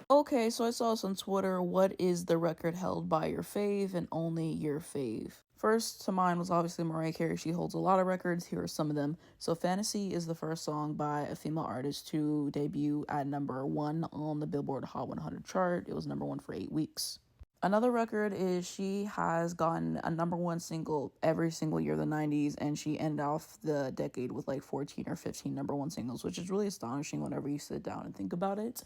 Okay, so I saw this on Twitter. What is the record held by your fave and only your fave? First to mind was obviously Mariah Carey. She holds a lot of records. Here are some of them. So Fantasy is the first song by a female artist to debut at number one on the Billboard Hot 100 chart. It was number one for 8 weeks. Another record is she has gotten a number one single every single year of the 90s, and she ended off the decade with like 14 or 15 number one singles, which is really astonishing whenever you sit down and think about it.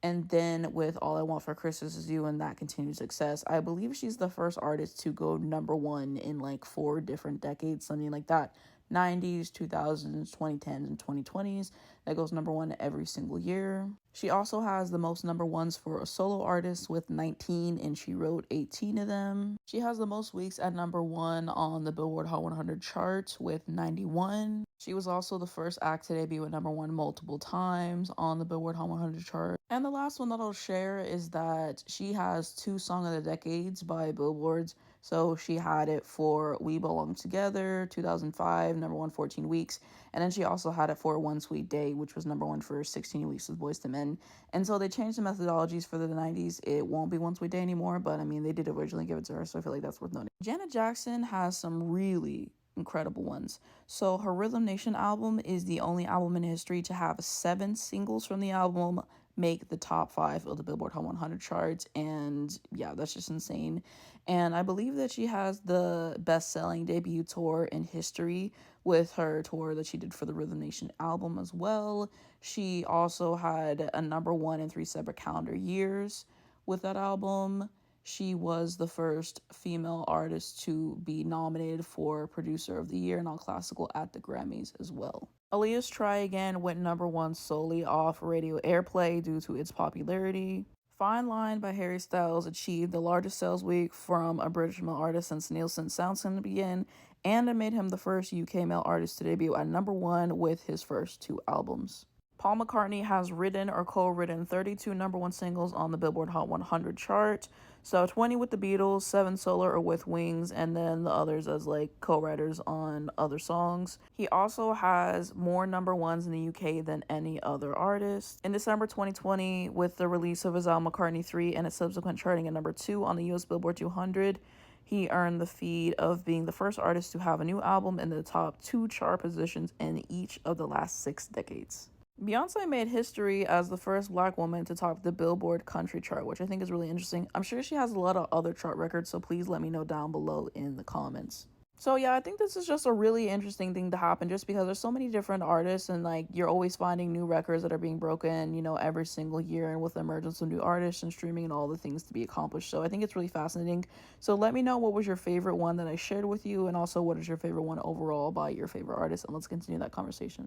And then with All I Want for Christmas Is You and that continued success, I believe she's the first artist to go number one in like 4 different decades, something like that. 90s, 2000s, 2010s, and 2020s. That goes number one every single year. She also has the most number ones for a solo artist with 19, and she wrote 18 of them. She has the most weeks at number one on the Billboard Hot 100 chart with 91. She was also the first act to debut at number one multiple times on the Billboard Hot 100 chart. And the last one that I'll share is that she has 2 Song of the Decades by Billboards. So she had it for We Belong Together, 2005, number one 14 weeks. And then she also had it for One Sweet Day, which was number one for 16 weeks with Boyz II Men. And so they changed the methodologies for the 90s. It won't be One Sweet Day anymore, but I mean, they did originally give it to her, so I feel like that's worth noting. Janet Jackson has some really incredible ones. So her Rhythm Nation album is the only album in history to have 7 singles from the album make the top 5 of the Billboard Hot 100 charts, and yeah, that's just insane. And I believe that she has the best-selling debut tour in history with her tour that she did for the Rhythm Nation album as well. She also had a number one in 3 separate calendar years with that album. She was the first female artist to be nominated for Producer of the Year in All Classical at the Grammys as well. Aaliyah's Try Again went number one solely off radio airplay due to its popularity. Fine Line by Harry Styles achieved the largest sales week from a British male artist since Nielsen Soundson began, and it made him the first UK male artist to debut at number one with his first 2 albums. Paul McCartney has written or co-written 32 number one singles on the Billboard Hot 100 chart. So 20 with the Beatles, 7 solo or with Wings, and then the others as like co-writers on other songs. He also has more number ones in the UK than any other artist. In December 2020, with the release of his album McCartney 3 and its subsequent charting at number 2 on the US Billboard 200, he earned the feat of being the first artist to have a new album in the top 2 chart positions in each of the last 6 decades. Beyonce made history as the first black woman to top the Billboard country chart, which I think is really interesting. I'm sure she has a lot of other chart records, so please let me know down below in the comments. So yeah, I think this is just a really interesting thing to happen just because there's so many different artists and like you're always finding new records that are being broken, every single year, and with the emergence of new artists and streaming and all the things to be accomplished. So I think it's really fascinating. So let me know what was your favorite one that I shared with you, and also what is your favorite one overall by your favorite artist, and let's continue that conversation.